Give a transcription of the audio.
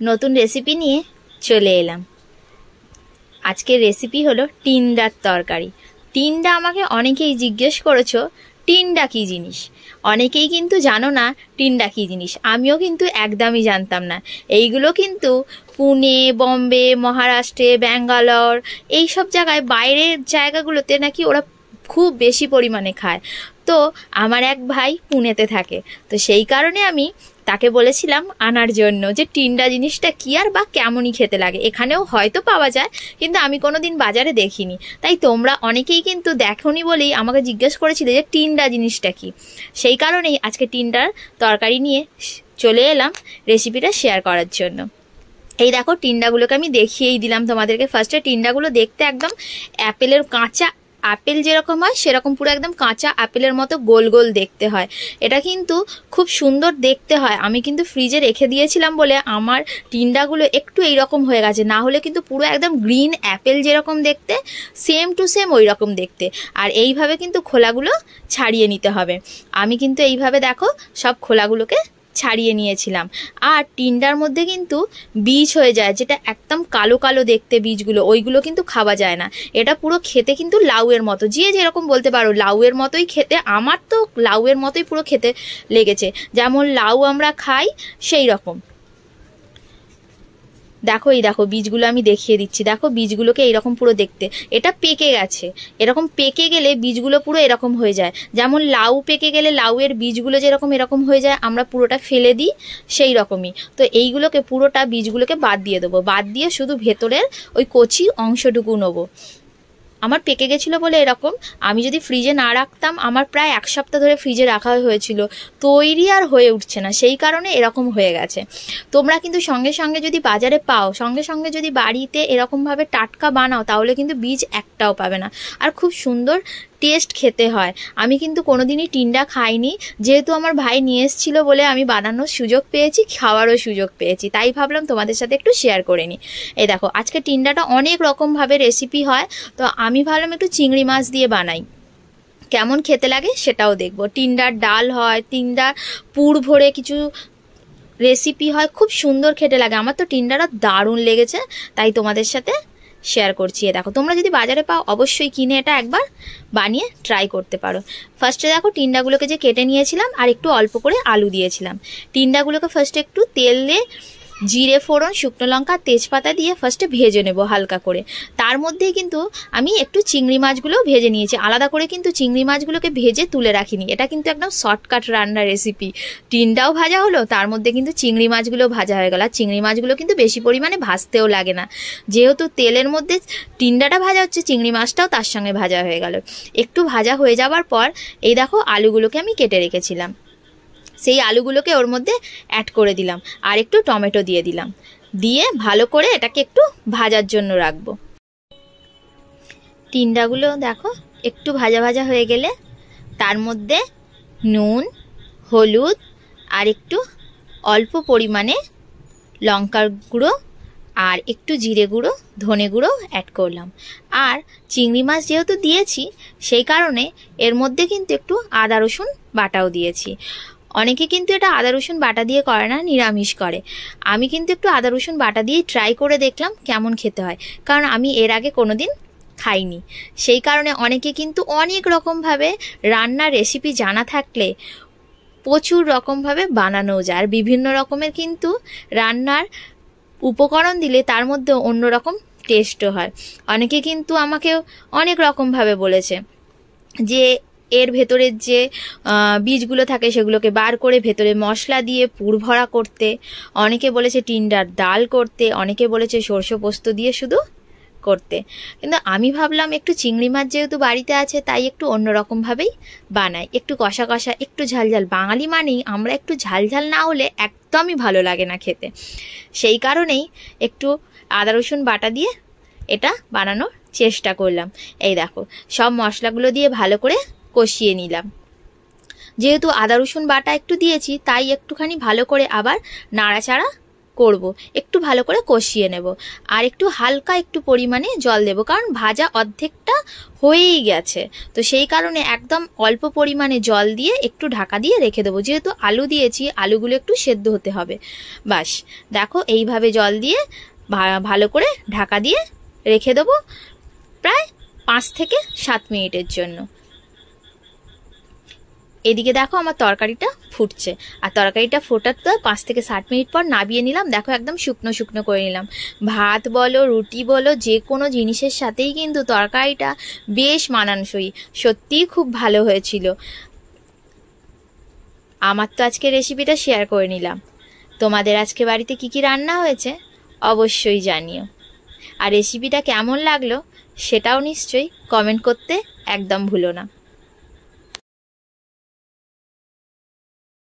নতুন রেসিপি নিয়ে চলে এলাম। আজকের রেসিপি হলো টিন্ডার তরকারি। টিন্ডা আমাকে অনেকেই জিজ্ঞেস করেছো টিন্ডা কি জিনিস। অনেকেই কিন্তু জানো না টিন্ডা কি জিনিস, আমিও কিন্তু একদমই জানতাম না। এইগুলো কিন্তু পুনে, বম্বে, মহারাষ্ট্রে, ব্যাঙ্গালোর এই সব জায়গায়, বাইরের জায়গাগুলোতে নাকি ওরা খুব বেশি পরিমাণে খায়। তো আমার এক ভাই পুনেতে থাকে, তো সেই কারণে আমি তাকে বলেছিলাম আনার জন্য যে টিন্ডা জিনিসটা কি আর বা কেমনই খেতে লাগে। এখানেও হয়তো পাওয়া যায়, কিন্তু আমি কোনোদিন বাজারে দেখিনি। তাই তোমরা অনেকেই কিন্তু দেখোনি বলেই আমাকে জিজ্ঞেস করেছিলে যে টিন্ডা জিনিসটা কি। সেই কারণেই আজকে টিন্ডার তরকারি নিয়ে চলে এলাম রেসিপিটা শেয়ার করার জন্য। এই দেখো, টিন্ডাগুলোকে আমি দেখিয়েই দিলাম তোমাদেরকে। ফার্স্টে টিন্ডাগুলো দেখতে একদম অ্যাপেলের কাঁচা আপেল যেরকম হয় সেরকম পুরো একদম কাঁচা আপেলের মতো গোল গোল দেখতে হয়। এটা কিন্তু খুব সুন্দর দেখতে হয়। আমি কিন্তু ফ্রিজে রেখে দিয়েছিলাম বলে আমার টিন্ডাগুলো একটু এইরকম হয়ে গেছে, না হলে কিন্তু পুরো একদম গ্রিন অ্যাপেল যেরকম দেখতে সেম টু সেম ওই রকম দেখতে। আর এইভাবে কিন্তু খোলাগুলো ছাড়িয়ে নিতে হবে। আমি কিন্তু এইভাবে দেখো সব খোলাগুলোকে ছাড়িয়ে নিয়েছিলাম। আর টিন্ডার মধ্যে কিন্তু বীজ হয়ে যায়, যেটা একদম কালো কালো দেখতে বীজগুলো, ওইগুলো কিন্তু খাওয়া যায় না। এটা পুরো খেতে কিন্তু লাউয়ের মতো, যে যেরকম বলতে পারো লাউয়ের মতোই খেতে। আমার তো লাউয়ের মতোই পুরো খেতে লেগেছে, যেমন লাউ আমরা খাই সেই রকম। দেখো, এই দেখো বীজগুলো আমি দেখিয়ে দিচ্ছি। দেখো বীজগুলোকে এইরকম পুরো দেখতে, এটা পেকে গেছে। এরকম পেকে গেলে বীজগুলো পুরো এরকম হয়ে যায়, যেমন লাউ পেকে গেলে লাউয়ের বীজগুলো যেরকম এরকম হয়ে যায়, আমরা পুরোটা ফেলে দিই সেই রকমই। তো এইগুলোকে পুরোটা বীজগুলোকে বাদ দিয়ে দেবো, বাদ দিয়ে শুধু ভেতরের ওই কচি অংশটুকু নেবো। আমার পেকে গেছিলো বলে এরকম। আমি যদি ফ্রিজে না রাখতাম, আমার প্রায় 1 সপ্তাহ ধরে ফ্রিজে রাখা হয়েছিল, তৈরি আর হয়ে উঠছে না, সেই কারণে এরকম হয়ে গেছে। তোমরা কিন্তু সঙ্গে সঙ্গে যদি বাজারে পাও, সঙ্গে সঙ্গে যদি বাড়িতে এরকমভাবে টাটকা বানাও, তাহলে কিন্তু বীজ একটাও পাবে না। আর খুব সুন্দর টেস্ট খেতে হয়। আমি কিন্তু কোনোদিনই টিন্ডা খাইনি, যেহেতু আমার ভাই নিয়ে এসেছিলো বলে আমি বানানোর সুযোগ পেয়েছি, খাওয়ারও সুযোগ পেয়েছি, তাই ভাবলাম তোমাদের সাথে একটু শেয়ার করে নিই। এই দেখো, আজকে টিন্ডাটা অনেক রকমভাবে রেসিপি হয়, তো আমি ভাবলাম একটু চিংড়ি মাছ দিয়ে বানাই, কেমন খেতে লাগে সেটাও দেখবো। টিন্ডার ডাল হয়, টিন্ডার পুর ভরে কিছু রেসিপি হয়, খুব সুন্দর খেতে লাগে। আমার তো টিন্ডাটা দারুণ লেগেছে, তাই তোমাদের সাথে শেয়ার করছি। দেখো, তোমরা যদি বাজারে পাও অবশ্যই কিনে এটা একবার বানিয়ে ট্রাই করতে পারো। ফার্স্টে দেখো টিন্ডাগুলোকে যে কেটে নিয়েছিলাম আর একটু অল্প করে আলু দিয়েছিলাম। টিন্ডাগুলোকে ফার্স্টে একটু তেল দিয়ে জিরে ফোড়ন, শুকনো লঙ্কা, তেজপাতা দিয়ে ফার্স্টে ভেজে নেব হালকা করে। তার মধ্যেই কিন্তু আমি একটু চিংড়ি মাছগুলোও ভেজে নিয়েছি। আলাদা করে কিন্তু চিংড়ি মাছগুলোকে ভেজে তুলে রাখিনি। এটা কিন্তু একদম শর্টকাট রান্নার রেসিপি। টিন্ডাও ভাজা হলো, তার মধ্যে কিন্তু চিংড়ি মাছগুলো ভাজা হয়ে গেল। আর চিংড়ি মাছগুলো কিন্তু বেশি পরিমাণে ভাজতেও লাগে না, যেহেতু তেলের মধ্যে টিন্ডাটা ভাজা হচ্ছে, চিংড়ি মাছটাও তার সঙ্গে ভাজা হয়ে গেল। একটু ভাজা হয়ে যাওয়ার পর এই দেখো আলুগুলোকে আমি কেটে রেখেছিলাম, সেই আলুগুলোকে ওর মধ্যে অ্যাড করে দিলাম, আর একটু টমেটো দিয়ে দিলাম, দিয়ে ভালো করে এটাকে একটু ভাজার জন্য রাখবো। টিন্ডাগুলো দেখো একটু ভাজা ভাজা হয়ে গেলে তার মধ্যে নুন, হলুদ আর একটু অল্প পরিমাণে লঙ্কার গুঁড়ো আর একটু জিরে গুঁড়ো, ধনে গুঁড়ো অ্যাড করলাম। আর চিংড়ি মাছ যেহেতু দিয়েছি, সেই কারণে এর মধ্যে কিন্তু একটু আদা রসুন বাটাও দিয়েছি। অনেকে কিন্তু এটা আদা রসুন বাটা দিয়ে করে না, নিরামিষ করে। আমি কিন্তু একটু আদা রসুন বাটা দিয়ে ট্রাই করে দেখলাম কেমন খেতে হয়, কারণ আমি এর আগে কোনোদিন খাইনি। সেই কারণে অনেকে কিন্তু অনেক রকমভাবে রান্নার রেসিপি জানা থাকলে প্রচুর রকমভাবে বানানো যায়। আর বিভিন্ন রকমের কিন্তু রান্নার উপকরণ দিলে তার মধ্যে অন্যরকম টেস্টও হয়। অনেকে কিন্তু আমাকে অনেক রকমভাবে বলেছে যে এর ভেতরের যে বীজগুলো থাকে সেগুলোকে বার করে ভেতরে মশলা দিয়ে পুর ভরা করতে, অনেকে বলেছে টিন্ডার ডাল করতে, অনেকে বলেছে সরষে পোস্ত দিয়ে শুধু করতে। কিন্তু আমি ভাবলাম একটু চিংড়ি মাছ যেহেতু বাড়িতে আছে, তাই একটু অন্যরকমভাবেই বানাই, একটু কষা কষা, একটু ঝালঝাল। বাঙালি মানেই আমরা একটু ঝালঝাল না হলে একদমই ভালো লাগে না খেতে। সেই কারণেই একটু আদা রসুন বাটা দিয়ে এটা বানানোর চেষ্টা করলাম। এই দেখো, সব মশলাগুলো দিয়ে ভালো করে কষিয়ে নিলাম। যেহেতু আদা রসুন বাটা একটু দিয়েছি, তাই একটুখানি ভালো করে আবার নাড়াচাড়া করব, একটু ভালো করে কষিয়ে নেব আর একটু হালকা একটু পরিমাণে জল দেব, কারণ ভাজা অর্ধেকটা হয়েই গেছে। তো সেই কারণে একদম অল্প পরিমাণে জল দিয়ে একটু ঢাকা দিয়ে রেখে দেবো, যেহেতু আলু দিয়েছি আলুগুলো একটু সেদ্ধ হতে হবে। বাস দেখো এইভাবে জল দিয়ে ভালো করে ঢাকা দিয়ে রেখে দেবো প্রায় 5 থেকে 7 মিনিটের জন্য। এদিকে দেখো আমার তরকারিটা ফুটছে, আর তরকারিটা ফোটার তো 5 থেকে 7 মিনিট পর নাবিয়ে নিলাম। দেখো একদম শুকনো শুকনো করে নিলাম। ভাত বলো রুটি বলো যে কোনো জিনিসের সাথেই কিন্তু তরকারিটা বেশ মানানসই, সত্যিই খুব ভালো হয়েছিল। আমার তো আজকে রেসিপিটা শেয়ার করে নিলাম, তোমাদের আজকে বাড়িতে কি কি রান্না হয়েছে অবশ্যই জানিও, আর রেসিপিটা কেমন লাগলো সেটাও নিশ্চয়ই কমেন্ট করতে একদম ভুলো না।